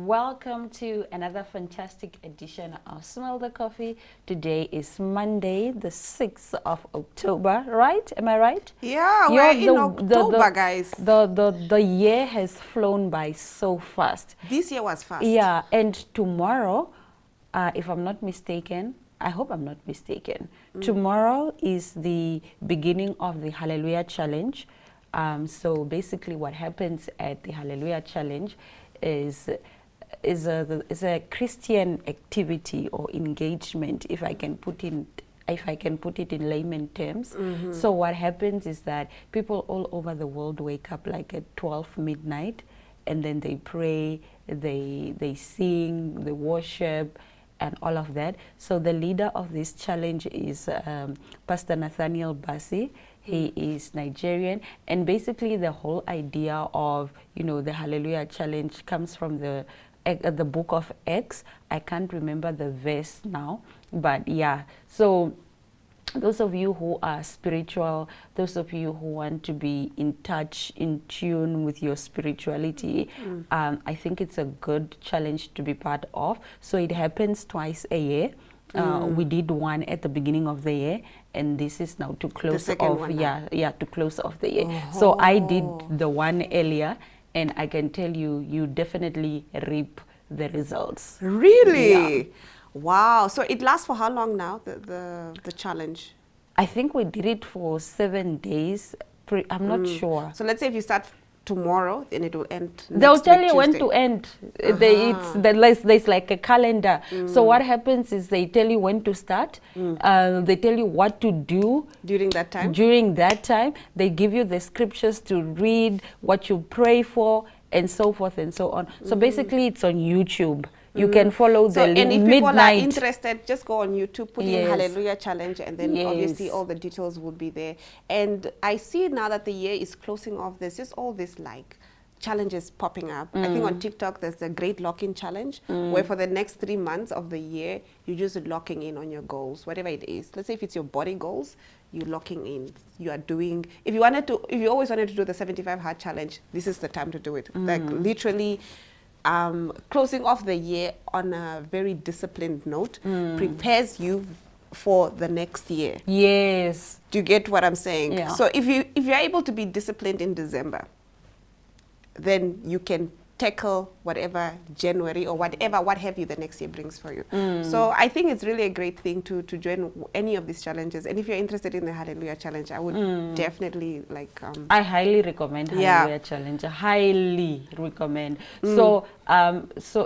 welcome to another fantastic edition of Smell the Coffee. Today is Monday, the 6th of October, right? Am I right? Yeah, we're in October, guys. The year has flown by so fast. This year was fast. Yeah, and tomorrow, if I'm not mistaken, I hope I'm not mistaken, tomorrow is the beginning of the Hallelujah Challenge. So basically what happens at the Hallelujah Challenge is a Christian activity or engagement, if I can put it in layman terms. So what happens is that people all over the world wake up like at 12 midnight, and then they pray, they sing, they worship, and all of that. So the leader of this challenge is Pastor Nathaniel Bassi. He is Nigerian, and basically the whole idea of, the Hallelujah Challenge comes from the book of Acts. I can't remember the verse now, but yeah. So those of you who are spiritual, those of you who want to be in touch, in tune with your spirituality, I think it's a good challenge to be part of. So it happens twice a year. We did one at the beginning of the year, and this is now to close off. To close off the year. So I did the one earlier, and I can tell you, you definitely reap the results. Really? Yeah. Wow. So it lasts for how long now, the challenge? I think we did it for 7 days. I'm not sure. So let's say if you start tomorrow, then it will end. They'll tell you when to end. There's like a calendar. So what happens is they tell you when to start. They tell you what to do during that time. During that time, they give you the scriptures to read, what you pray for, and so forth and so on. So basically, it's on YouTube. You can follow the midnight. And if people are interested, just go on YouTube, put in Hallelujah Challenge, and then obviously all the details will be there. And I see now that the year is closing off, there's just all this like challenges popping up. I think on TikTok there's the Great Lock-In Challenge, where for the next 3 months of the year, you're just locking in on your goals, whatever it is. Let's say if it's your body goals, you're locking in. You are doing, if you always wanted to do the 75 Hard Challenge, this is the time to do it. Like literally, closing off the year on a very disciplined note prepares you for the next year. Yes. Do you get what I'm saying? Yeah. So if you're able to be disciplined in December, then you can tackle whatever January or what have you the next year brings for you. So I think it's really a great thing to join any of these challenges. And if you're interested in the Hallelujah Challenge, I would definitely like... I highly recommend Hallelujah Challenge. I highly recommend. So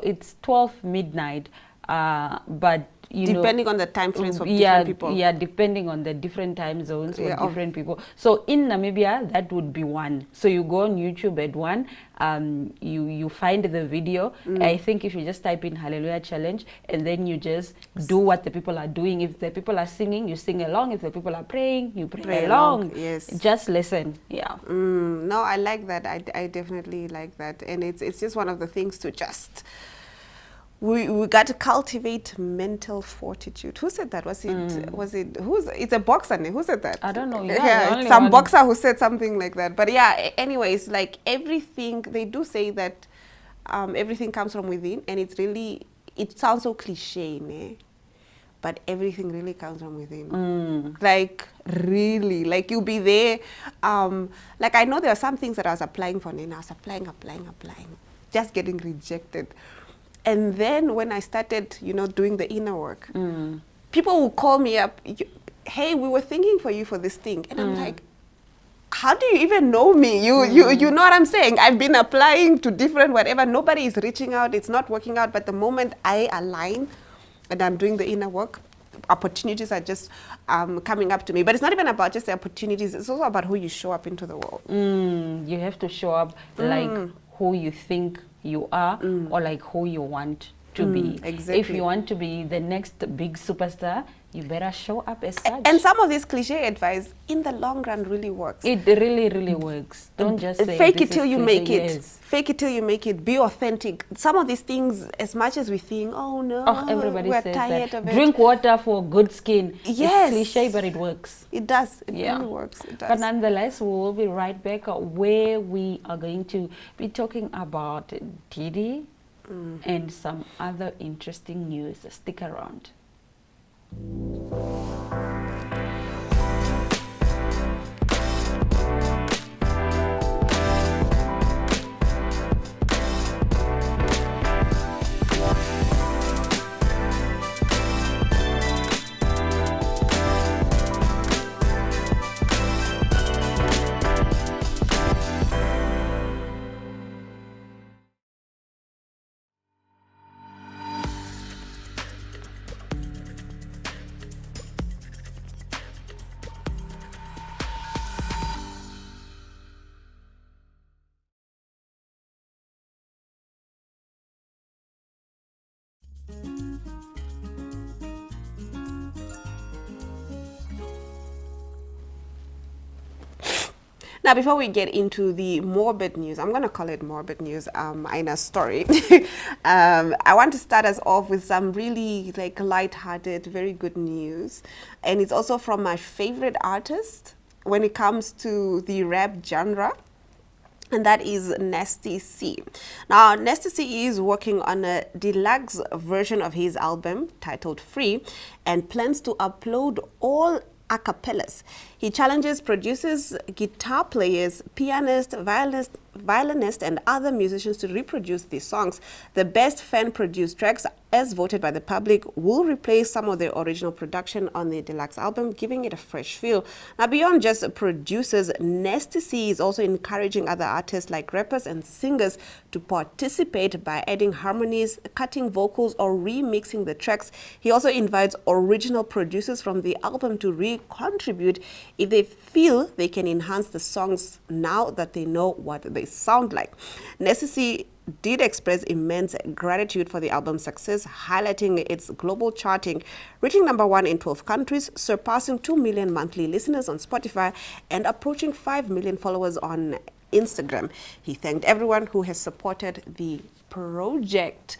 it's 12 midnight, but depending on the time frames for different people. Yeah, depending on the different time zones for different people. So in Namibia, that would be 1. So you go on YouTube at 1, you find the video. I think if you just type in Hallelujah Challenge, and then you just do what the people are doing. If the people are singing, you sing along. If the people are praying, you pray along. Yes. Just listen. Yeah. No, I like that. I definitely like that. And it's just one of the things to just... We got to cultivate mental fortitude. Who said that? It's a boxer, who said that? I don't know. Some boxer who said something like that. But yeah, anyways, like everything, they do say that everything comes from within, and it sounds so cliche, né? But everything really comes from within. Like really, like you'll be there. Like I know there are some things that I was applying for, and I was applying, just getting rejected. And then when I started, doing the inner work, people will call me up, hey, we were thinking for you for this thing. And I'm like, how do you even know me? You know what I'm saying? I've been applying to different whatever. Nobody is reaching out. It's not working out. But the moment I align and I'm doing the inner work, opportunities are just coming up to me. But it's not even about just the opportunities. It's also about who you show up into the world. You have to show up like who you think you are, or like who you want to be. Exactly. If you want to be the next big superstar, you better show up as such. And some of this cliche advice, in the long run, really works. It really, really works. Don't just say fake it till you make it. Yes. Fake it till you make it. Be authentic. Some of these things, as much as we think, oh no, everybody we're says tired that. of it. Drink water for good skin. Yes. It's cliche, but it works. It does. It really works. It does. But nonetheless, we will be right back where we are going to be talking about Didi, and some other interesting news. Stick around. Now, before we get into the morbid news, I'm going to call it morbid news, Aina's story. I want to start us off with some really like light-hearted, very good news. And it's also from my favorite artist when it comes to the rap genre. And that is STC. Now, STC is working on a deluxe version of his album titled Free and plans to upload all a cappellas. He challenges producers, guitar players, pianists, violinists, and other musicians to reproduce these songs. The best fan-produced tracks, as voted by the public, will replace some of the original production on the deluxe album, giving it a fresh feel. Now, beyond just producers, STC is also encouraging other artists like rappers and singers to participate by adding harmonies, cutting vocals, or remixing the tracks. He also invites original producers from the album to re-contribute if they feel they can enhance the songs now that they know what they sound like. STC did express immense gratitude for the album's success, highlighting its global charting, reaching #1 in 12 countries, surpassing 2 million monthly listeners on Spotify, and approaching 5 million followers on Instagram. He thanked everyone who has supported the project.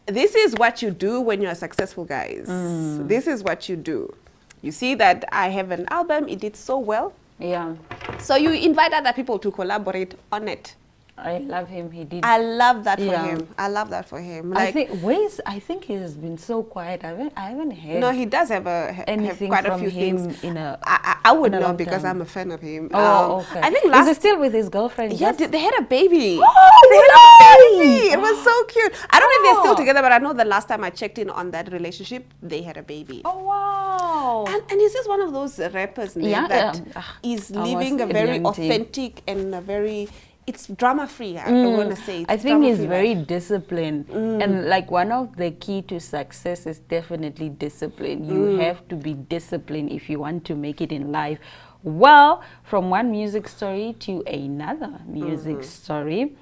This is what you do when you're successful, guys. This is what you do. You see that I have an album, it did so well. Yeah. So you invite other people to collaborate on it. I love him. He did. I love that for him. I love that for him. Like, I think he has been so quiet. I haven't heard. No, he does have anything quite from a few him things. In a. I would know because I'm a fan of him. Oh, okay. I think is he still with his girlfriend? Yeah, they had a baby. Oh, they had a baby. It was so cute. I don't know if they're still Oh. together, but I know the last time I checked in on that relationship, they had a baby. Oh wow. And he's just one of those rappers that is living a very authentic and a very. It's drama-free, I want to say. I think he's very disciplined. And like one of the key to success is definitely discipline. You have to be disciplined if you want to make it in life. Well, from one music story to another music story.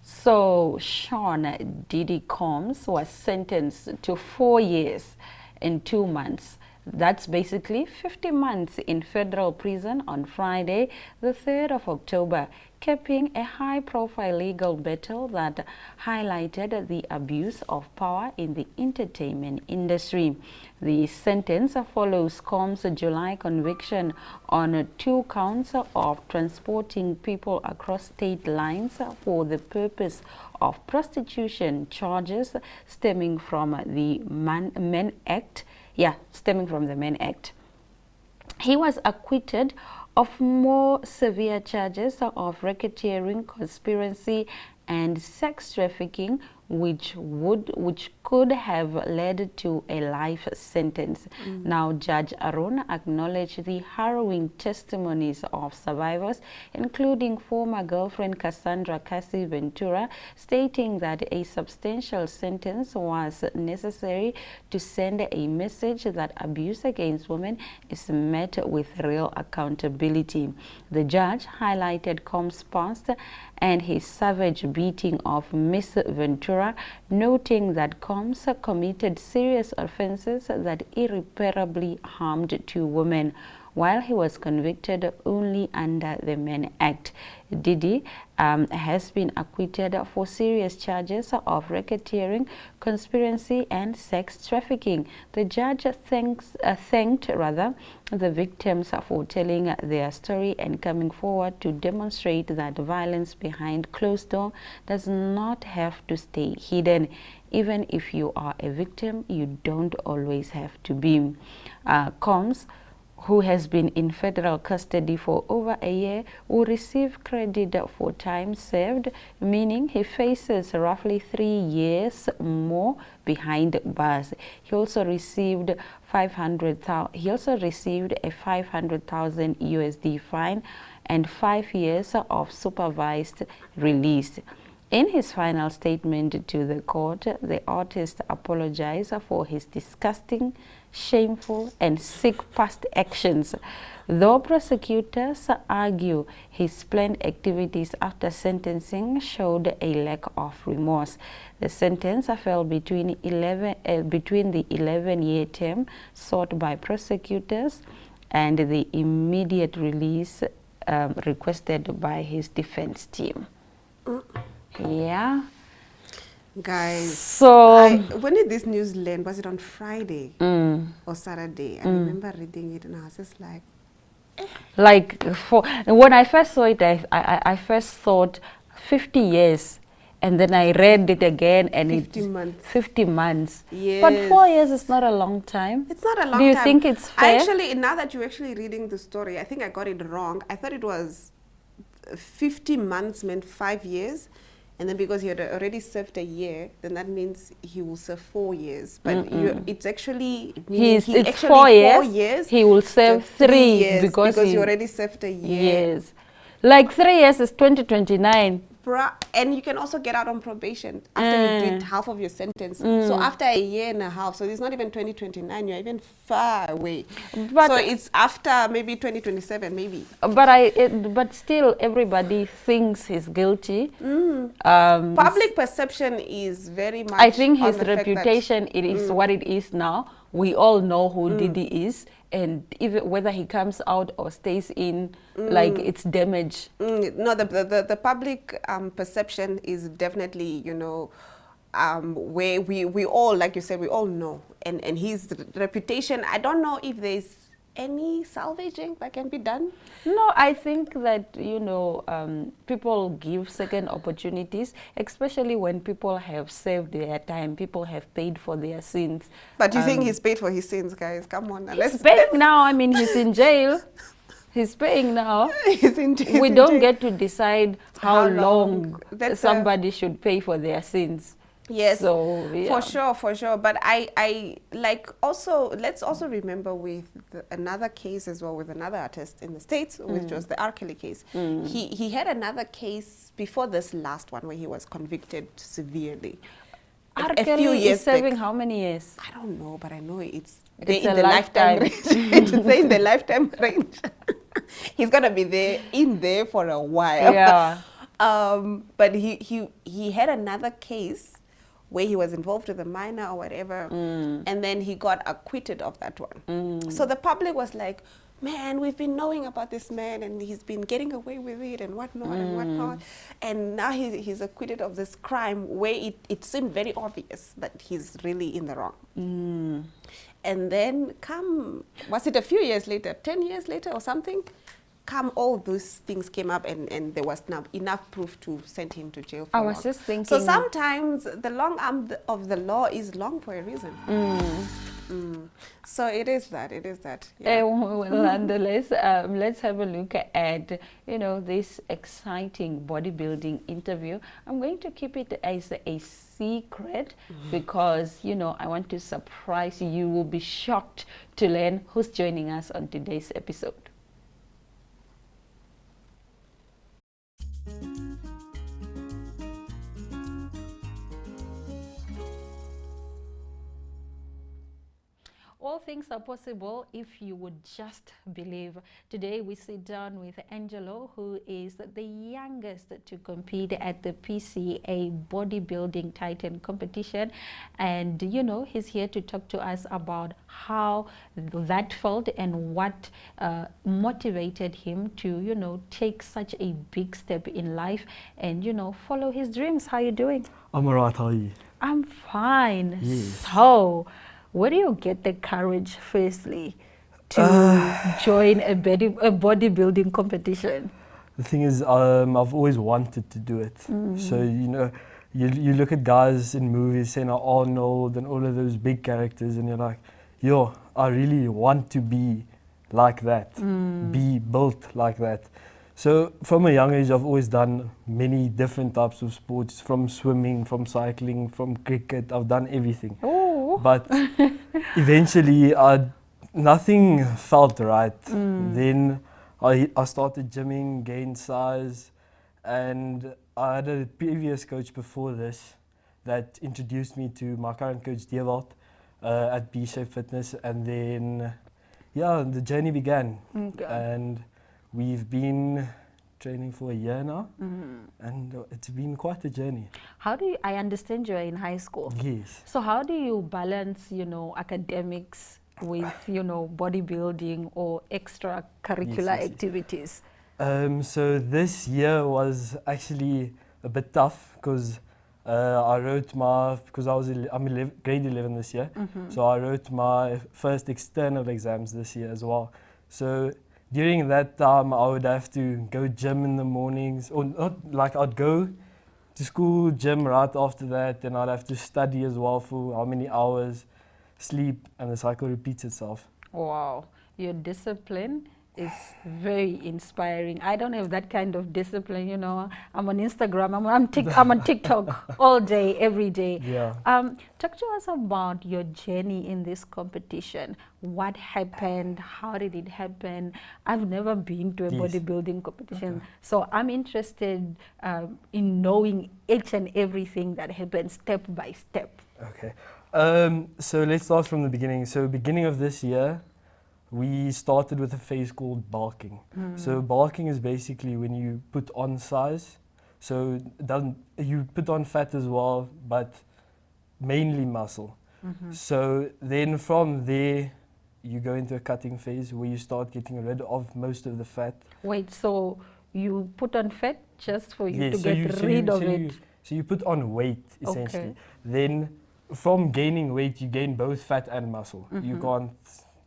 So Sean Diddy Combs was sentenced to 4 years and 2 months. That's basically 50 months in federal prison on Friday, the 3rd of October, capping a high-profile legal battle that highlighted the abuse of power in the entertainment industry. The sentence follows Combs' July conviction on 2 counts of transporting people across state lines for the purpose of prostitution, charges stemming from the Mann Act. Stemming from the Mann Act. He was acquitted of more severe charges of racketeering, conspiracy, and sex trafficking, which could have led to a life sentence. Now, Judge Aaron acknowledged the harrowing testimonies of survivors, including former girlfriend Cassandra Cassie Ventura, stating that a substantial sentence was necessary to send a message that abuse against women is met with real accountability. The judge highlighted Combs' past and his savage beating of Miss Ventura, noting that Combs committed serious offenses that irreparably harmed 2 women. while he was convicted only under the Mann Act. Diddy has been acquitted for serious charges of racketeering, conspiracy, and sex trafficking. The judge thanked the victims for telling their story and coming forward to demonstrate that violence behind closed doors does not have to stay hidden. Even if you are a victim, you don't always have to be. Combs, who has been in federal custody for over a year, will receive credit for time served, meaning he faces roughly 3 years more behind bars. He also received a 500,000 USD fine and 5 years of supervised release. In his final statement to the court, the artist apologized for his disgusting, shameful, and sick past actions, though prosecutors argue his planned activities after sentencing showed a lack of remorse. The sentence fell between the 11-year term sought by prosecutors and the immediate release requested by his defense team. Yeah. Guys, so when did this news land? Was it on Friday or Saturday? I remember reading it and I was just like, when I first saw it, I first thought 50 years, and then I read it again, and 50 months. Yes. But 4 years is not a long time. It's not a long time. Do you think it's fair? Now that you're actually reading the story, I think I got it wrong. I thought it was 50 months meant 5 years. And then because he had already served a year, then that means he will serve 4 years. But it's actually it's 4 years. He will serve 3 years because he already served a year. Yes, like 3 years is 2029. And you can also get out on probation after you did half of your sentence. So after a year and a half, so it's not even 2029, you're even far away. But so it's after maybe 2027, maybe. But still, everybody thinks he's guilty. Public perception is very much. I think his reputation, it is what it is now. We all know who Diddy is, and even whether he comes out or stays in, like, it's damage. No, the public perception is definitely, where we all, like you said, we all know. And his reputation, I don't know if there's any salvaging that can be done. No, I think that, people give second opportunities, especially when people have served their time, people have paid for their sins. But you think he's paid for his sins, guys? Come on. He's paying now. I mean, he's in jail. He's paying now. We don't get to decide how long somebody should pay for their sins. Yes, so, yeah. For sure. But I like also, let's also remember with another case as well, with another artist in the States, which was the R. Kelly case. He had another case before this last one where he was convicted severely. R. Kelly is serving how many years? I don't know, but I know it's in the lifetime range. It's in the lifetime range. He's gonna be in there for a while. Yeah. But he had another case where he was involved with a minor or whatever, and then he got acquitted of that one. So the public was like, man, we've been knowing about this man and he's been getting away with it and whatnot and whatnot. And now he's acquitted of this crime where it seemed very obvious that he's really in the wrong. And then was it a few years later, 10 years later or something? All those things came up and there was enough proof to send him to jail for I was just thinking. So sometimes the long arm of the law is long for a reason. So it is that. Yeah. Nonetheless, let's have a look at, this exciting bodybuilding interview. I'm going to keep it as a secret because, I want to surprise you. You will be shocked to learn who's joining us on today's episode. all things are possible if you would just believe. Today we sit down with Angelo, who is the youngest to compete at the PCA bodybuilding Titan competition. And you know, he's here to talk to us about how that felt and what motivated him to, you know, take such a big step in life and, you know, follow his dreams. How are you doing? I'm alright, how are you? I'm fine. Yes. So, where do you get the courage, firstly, to join a bodybuilding competition? The thing is, I've always wanted to do it. So, you know, you look at guys in movies saying Arnold and all of those big characters and you're like, yo, I really want to be like that, be built like that. So from a young age, I've always done many different types of sports, from swimming, from cycling, from cricket. I've done everything. Oh. But eventually, nothing felt right. Then I started gymming, gained size, and I had a previous coach before this that introduced me to my current coach, Dewald, at B-Shape Fitness. And then, yeah, the journey began. Okay. And we've been training for a year now, and it's been quite a journey. How do you, I understand you're in high school. Yes. So how do you balance, you know, academics with, you know, bodybuilding or extracurricular Yes. activities? So this year was actually a bit tough because I wrote because I'm grade 11 this year, so I wrote my first external exams this year as well. So during that time, I would have to go gym in the mornings, or not, like I'd go to school, gym right after that, then I'd have to study as well for how many hours, sleep, and the cycle repeats itself. Wow, your discipline is very inspiring. I don't have that kind of discipline, you know. I'm on Instagram, I'm on TikTok all day, every day. Yeah. Talk to us about your journey in this competition. What happened? How did it happen? I've never been to a Yes. bodybuilding competition, so I'm interested in knowing each and everything that happens step by step. Okay. So let's start from the beginning. So beginning of this year, we started with a phase called bulking. So bulking is basically when you put on size. So you put on fat as well, but mainly muscle. So then from there, you go into a cutting phase where you start getting rid of most of the fat. Wait, so you put on fat just for you Yeah, to so get you- rid of it? So you put on weight, essentially. Okay. Then from gaining weight, you gain both fat and muscle. You can't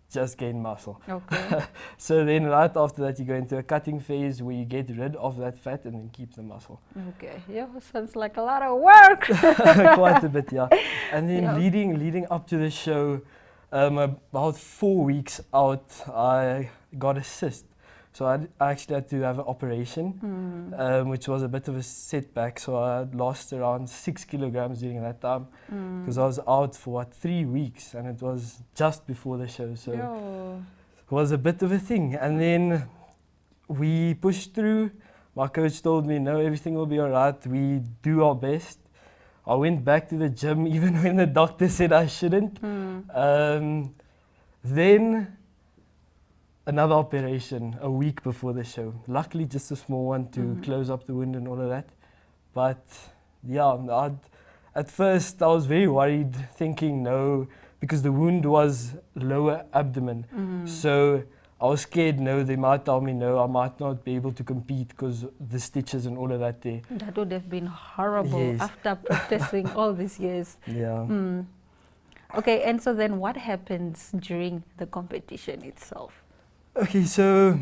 just gain muscle. Okay. So then right after that, you go into a cutting phase where you get rid of that fat and then keep the muscle. Okay. Yeah, sounds like a lot of work. Quite a bit, yeah. And then Yeah. leading up to the show, about 4 weeks out, I got a cyst. So I actually had to have an operation, which was a bit of a setback. So I lost around 6 kilograms during that time because I was out for 3 weeks, and it was just before the show. So Yo. it was a bit of a thing. And then we pushed through. My coach told me, no, everything will be all right. We do our best. I went back to the gym even when the doctor said I shouldn't. Then another operation a week before the show. Luckily, just a small one to close up the wound and all of that. But yeah, at first I was very worried, thinking no, because the wound was lower abdomen. So I was scared, no, they might tell me no, I might not be able to compete because the stitches and all of that there. That would have been horrible Yes. after practicing all these years. Yeah. Okay, and so then what happens during the competition itself? Okay, so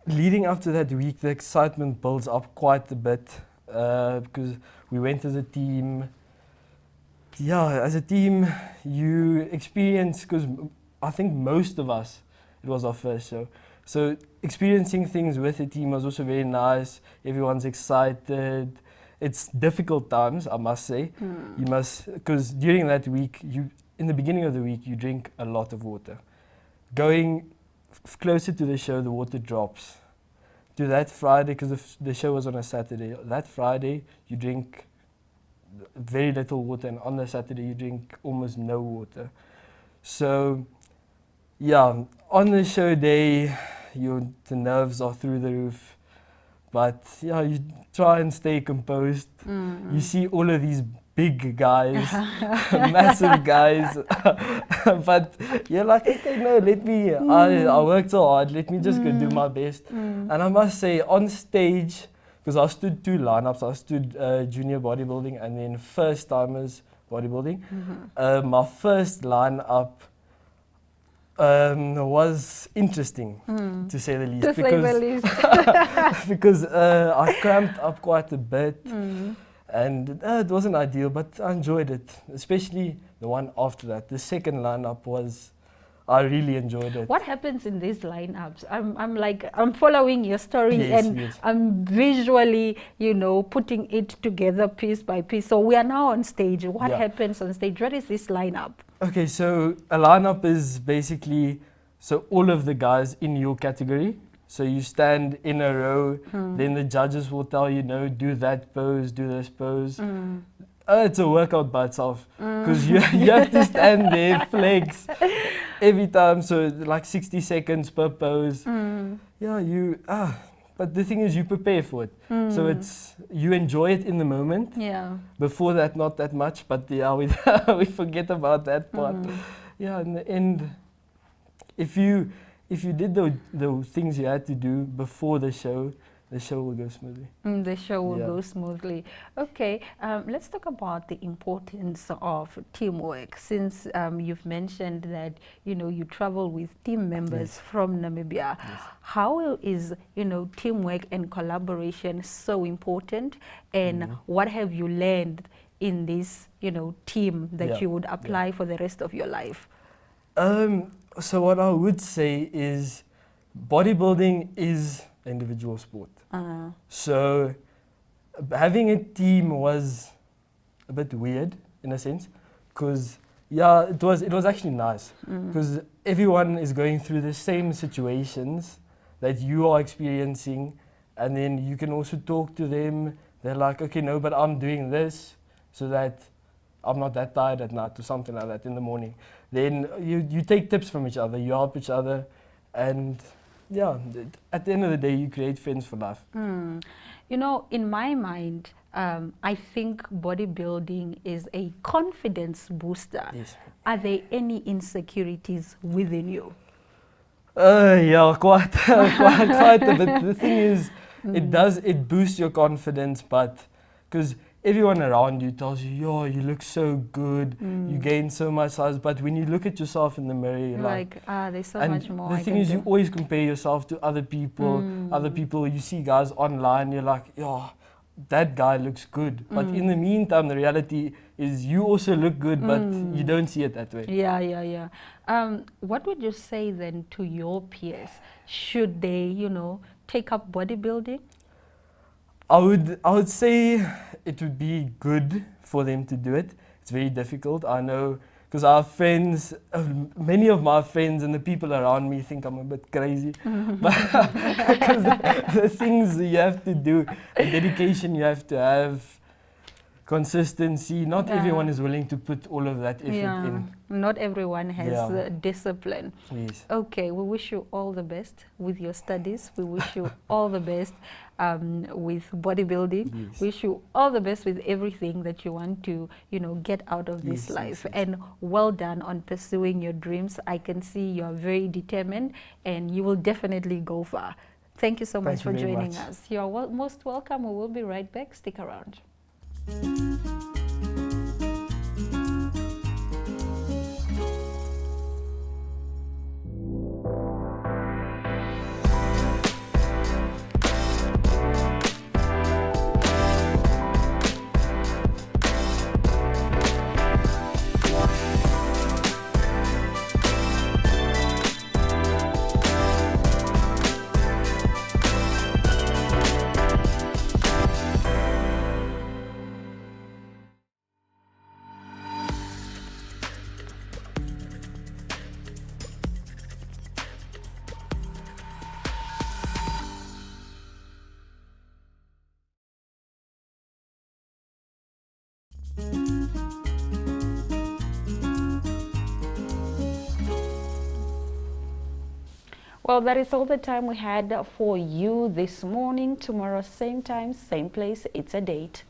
leading up to that week, the excitement builds up quite a bit because we went as a team. Yeah, as a team, you experience, because I think most of us, it was our first show. So experiencing things with the team was also very nice. Everyone's excited. It's difficult times, I must say. You must, because during that week, in the beginning of the week, you drink a lot of water. Going closer to the show, the water drops. To that Friday, because the show was on a Saturday, that Friday, you drink very little water, and on the Saturday, you drink almost no water. So yeah, on the show day, the nerves are through the roof. But yeah, you try and stay composed. You see all of these big guys, massive guys. But you're like, okay, no, let me, I worked so hard, let me just go do my best. And I must say, on stage, because I stood 2 lineups, I stood junior bodybuilding and then first timers bodybuilding. My first lineup was interesting, to say the least. To say the least. Because I cramped up quite a bit. And it wasn't ideal, but I enjoyed it, especially the one after that. The second lineup I really enjoyed it. What happens in these lineups? I'm following your story, Yes, and yes. I'm visually, putting it together piece by piece. So we are now on stage. What happens on stage? What is this lineup? Okay, so a lineup is basically, so all of the guys in your category. So you stand in a row, then the judges will tell you, no, do that pose, do this pose. It's a workout by itself, because you have to stand there, flex every time, so like 60 seconds per pose. Yeah, but the thing is, you prepare for it. So you enjoy it in the moment. Yeah. Before that, not that much, but yeah, we forget about that part. Yeah, in the end, if you did the things you had to do before the show will go smoothly. The show will go smoothly. Okay, let's talk about the importance of teamwork. Since you've mentioned that you travel with team members from Namibia, how is teamwork and collaboration so important, and what have you learned in this team that you would apply for the rest of your life? So what I would say is, bodybuilding is an individual sport. So having a team was a bit weird in a sense, because it was actually nice, because everyone is going through the same situations that you are experiencing, and then you can also talk to them. They're like, okay, no, but I'm doing this so that I'm not that tired at night or something like that in the morning. Then you take tips from each other, you help each other, and at the end of the day, you create friends for life. In my mind, I think bodybuilding is a confidence booster. Yes. Are there any insecurities within you? Yeah, quite a bit. The thing is, it boosts your confidence, but because everyone around you tells you, yo, you look so good, you gain so much size, but when you look at yourself in the mirror, you're like, there's so much more. The thing is, you always compare yourself to other people. You see guys online, you're like, yo, that guy looks good. But in the meantime, the reality is you also look good, but you don't see it that way. Yeah. What would you say then to your peers? Should they, take up bodybuilding? I would say it would be good for them to do it. It's very difficult, I know, because our friends, many of my friends and the people around me think I'm a bit crazy. But because the things you have to do, the dedication you have to have, consistency, not everyone is willing to put all of that effort in. Not everyone has discipline. Yes. Okay, we wish you all the best with your studies. We wish you all the best with bodybuilding. Yes. Wish you all the best with everything that you want to, get out of this life. Yes. And well done on pursuing your dreams. I can see you are very determined, and you will definitely go far. Thank you so much for joining us. You are most welcome. We will be right back. Stick around. Well, that is all the time we had for you this morning. Tomorrow, same time, same place. It's a date.